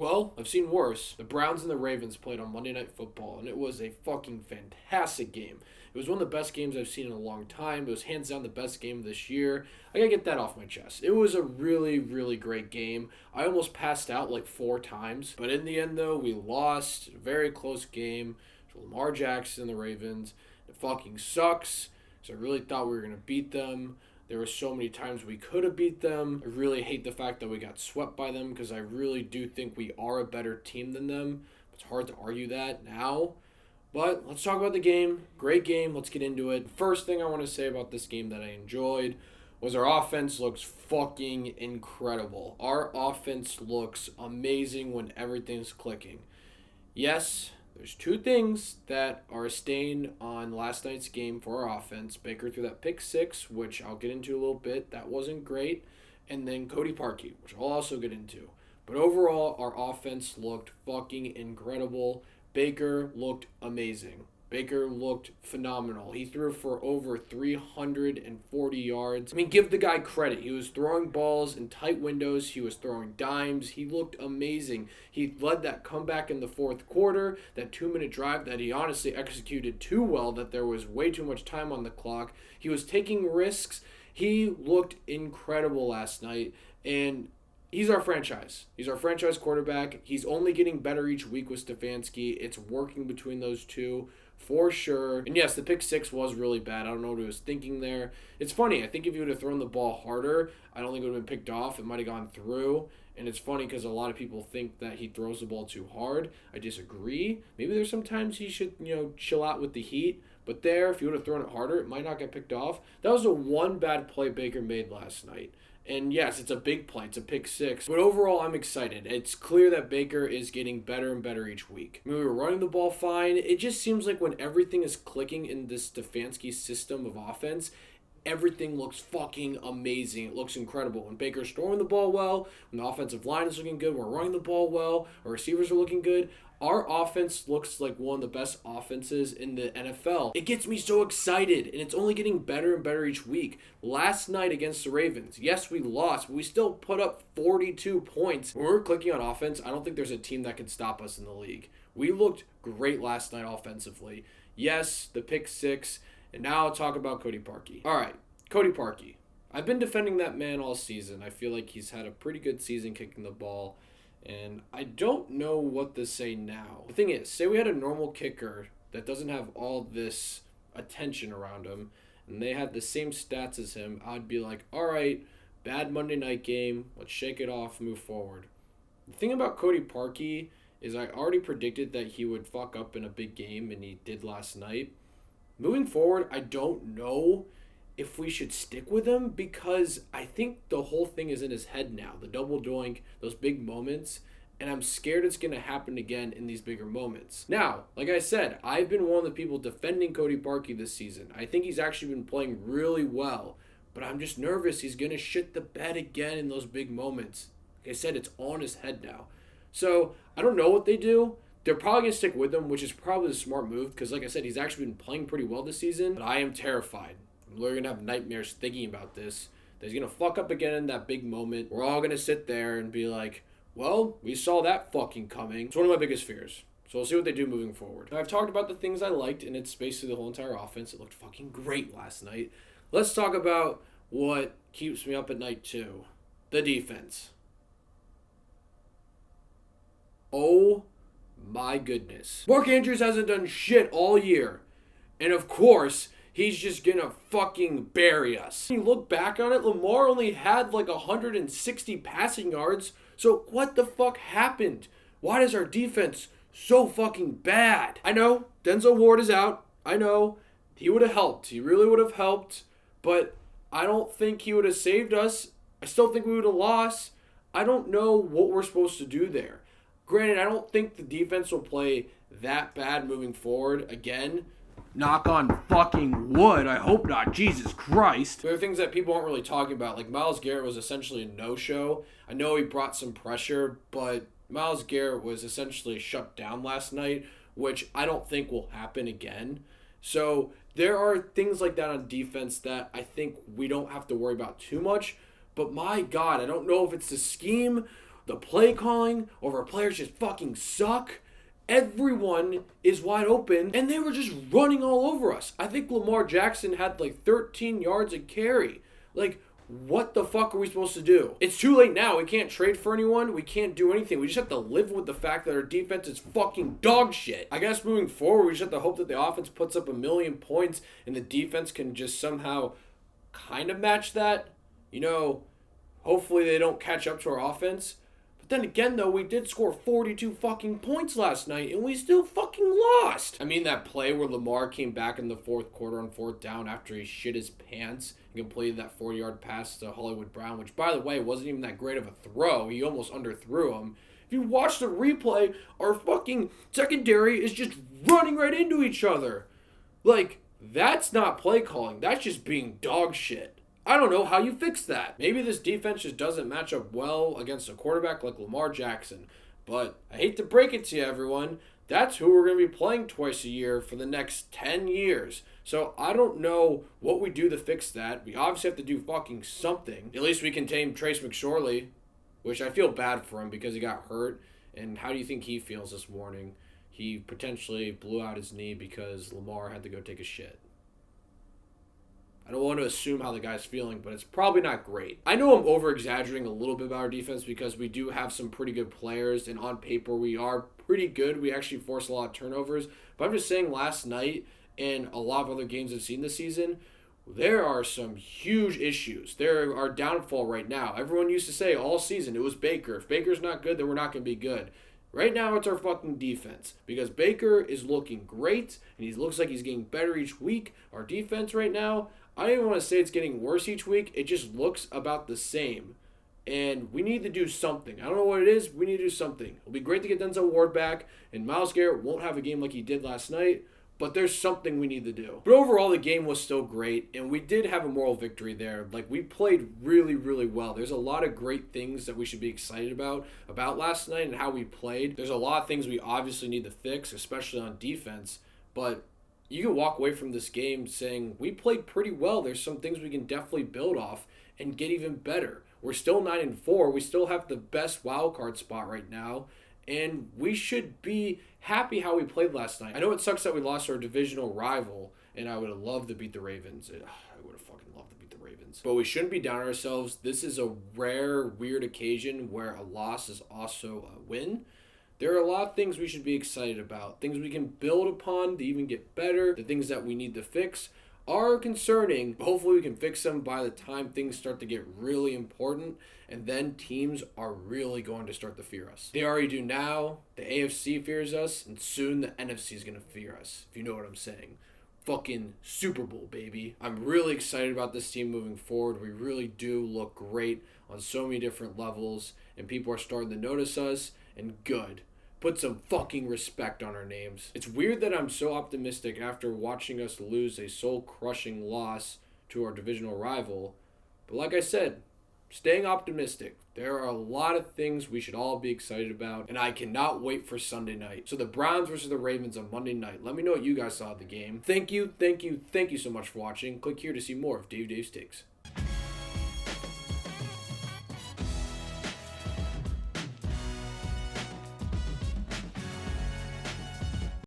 Well, I've seen worse. The Browns and the Ravens played on Monday Night Football, and it was a fucking fantastic game. It was one of the best games I've seen in a long time. It was hands down the best game of this year. I gotta get that off my chest. It was a really, really great game. I almost passed out like 4 times, but in the end, though, we lost. Very close game to Lamar Jackson and the Ravens. It fucking sucks, because I really thought we were gonna beat them. There were so many times we could have beat them. I really hate the fact that we got swept by them because I really do think we are a better team than them. It's hard to argue that now. But let's talk about the game. Great game. Let's get into it. First thing I want to say about this game that I enjoyed was our offense looks fucking incredible. Our offense looks amazing when everything's clicking. Yes, there's 2 things that are a stain on last night's game for our offense. Baker threw that pick six, which I'll get into a little bit. That wasn't great. And then Cody Parkey, which I'll also get into. But overall, our offense looked fucking incredible. Baker looked amazing. Baker looked phenomenal. He threw for over 340 yards. I mean, give the guy credit. He was throwing balls in tight windows. He was throwing dimes. He looked amazing. He led that comeback in the fourth quarter, that 2-minute drive that he honestly executed too well, that there was way too much time on the clock. He was taking risks. He looked incredible last night, and he's our franchise. He's our franchise quarterback. He's only getting better each week with Stefanski. It's working between those two for sure. And yes, the pick six was really bad. I don't know what he was thinking there. It's funny. I think if he would have thrown the ball harder, I don't think it would have been picked off. It might have gone through. And it's funny because a lot of people think that he throws the ball too hard. I disagree. Maybe there's sometimes he should, chill out with the heat. But there, if he would have thrown it harder, it might not get picked off. That was the one bad play Baker made last night. And yes, it's a big play. It's a pick six. But overall, I'm excited. It's clear that Baker is getting better and better each week. I mean, we were running the ball fine. It just seems like when everything is clicking in this Stefanski system of offense, everything looks fucking amazing. It looks incredible. When Baker's throwing the ball well, when the offensive line is looking good, we're running the ball well, our receivers are looking good. Our offense looks like one of the best offenses in the NFL. It gets me so excited, and it's only getting better and better each week. Last night against the Ravens, yes, we lost, but we still put up 42 points. When we're clicking on offense, I don't think there's a team that can stop us in the league. We looked great last night offensively. Yes, the pick six, and now I'll talk about Cody Parkey. All right, Cody Parkey. I've been defending that man all season. I feel like he's had a pretty good season kicking the ball. And I don't know what to say now. The thing is, say we had a normal kicker that doesn't have all this attention around him, and they had the same stats as him, I'd be like, all right, bad Monday night game. Let's shake it off, move forward. The thing about Cody Parkey is I already predicted that he would fuck up in a big game, and he did last night. Moving forward, I don't know if we should stick with him because I think the whole thing is in his head now. The double doink, those big moments, and I'm scared it's going to happen again in these bigger moments. Now, like I said, I've been one of the people defending Cody Parkey this season. I think he's actually been playing really well, but I'm just nervous he's going to shit the bed again in those big moments. Like I said, it's on his head now. So, I don't know what they do. They're probably going to stick with him, which is probably the smart move because, like I said, he's actually been playing pretty well this season, but I am terrified. We're going to have nightmares thinking about this. That he's going to fuck up again in that big moment. We're all going to sit there and be like, well, we saw that fucking coming. It's one of my biggest fears. So we'll see what they do moving forward. Now, I've talked about the things I liked, and it's basically the whole entire offense. It looked fucking great last night. Let's talk about what keeps me up at night, too. The defense. Oh, my goodness. Mark Andrews hasn't done shit all year. And, of course, he's just gonna fucking bury us. When you look back on it, Lamar only had like 160 passing yards. So what the fuck happened? Why is our defense so fucking bad? I know Denzel Ward is out. I know he would have helped. He really would have helped. But I don't think he would have saved us. I still think we would have lost. I don't know what we're supposed to do there. Granted, I don't think the defense will play that bad moving forward again. Knock on fucking wood. I hope not. Jesus Christ. There are things that people aren't really talking about. Like Myles Garrett was essentially a no-show. I know he brought some pressure, but Myles Garrett was essentially shut down last night, which I don't think will happen again. So there are things like that on defense that I think we don't have to worry about too much. But my God, I don't know if it's the scheme the play calling or if our players just fucking suck. Everyone is wide open, and they were just running all over us. I think Lamar Jackson had like 13 yards a carry. Like, what the fuck are we supposed to do? It's too late now. We can't trade for anyone. We can't do anything. We just have to live with the fact that our defense is fucking dog shit. I guess moving forward, we just have to hope that the offense puts up 1,000,000 points and the defense can just somehow kind of match that. You know, hopefully they don't catch up to our offense. But then again, though, we did score 42 fucking points last night, and we still fucking lost. I mean, that play where Lamar came back in the fourth quarter on 4th down after he shit his pants and completed that 4-yard pass to Hollywood Brown, which, by the way, wasn't even that great of a throw. He almost underthrew him. If you watch the replay, our fucking secondary is just running right into each other. Like, that's not play calling. That's just being dog shit. I don't know how you fix that. Maybe this defense just doesn't match up well against a quarterback like Lamar Jackson. But I hate to break it to you, everyone. That's who we're going to be playing twice a year for the next 10 years. So I don't know what we do to fix that. We obviously have to do fucking something. At least we can tame Trace McSorley, which I feel bad for him because he got hurt. And how do you think he feels this morning? He potentially blew out his knee because Lamar had to go take a shit. I don't want to assume how the guy's feeling, but it's probably not great. I know I'm over-exaggerating a little bit about our defense because we do have some pretty good players, and on paper we are pretty good. We actually force a lot of turnovers. But I'm just saying last night and a lot of other games I've seen this season, there are some huge issues. There are downfall right now. Everyone used to say all season it was Baker. If Baker's not good, then we're not going to be good. Right now, it's our fucking defense because Baker is looking great, and he looks like he's getting better each week. Our defense right now, I don't even want to say it's getting worse each week. It just looks about the same. And we need to do something. I don't know what it is. We need to do something. It'll be great to get Denzel Ward back. And Myles Garrett won't have a game like he did last night. But there's something we need to do. But overall, the game was still great. And we did have a moral victory there. Like, we played really, really well. There's a lot of great things that we should be excited about last night and how we played. There's a lot of things we obviously need to fix, especially on defense. But you can walk away from this game saying we played pretty well. There's some things we can definitely build off and get even better. We're still 9-4. We still have the best wild card spot right now, and we should be happy how we played last night. I know it sucks that we lost our divisional rival, and I would have loved to beat the Ravens. I would have fucking loved to beat the Ravens. But we shouldn't be down on ourselves. This is a rare, weird occasion where a loss is also a win. There are a lot of things we should be excited about, things we can build upon to even get better. The things that we need to fix are concerning. Hopefully we can fix them by the time things start to get really important, and then teams are really going to start to fear us. They already do now. The AFC fears us, and soon the NFC is going to fear us, if you know what I'm saying. Fucking Super Bowl, baby. I'm really excited about this team moving forward. We really do look great on so many different levels, and people are starting to notice us, and good. Put some fucking respect on our names. It's weird that I'm so optimistic after watching us lose a soul-crushing loss to our divisional rival. But like I said, staying optimistic. There are a lot of things we should all be excited about, and I cannot wait for Sunday night. So the Browns versus the Ravens on Monday night. Let me know what you guys saw of the game. Thank you so much for watching. Click here to see more of Dave's Takes.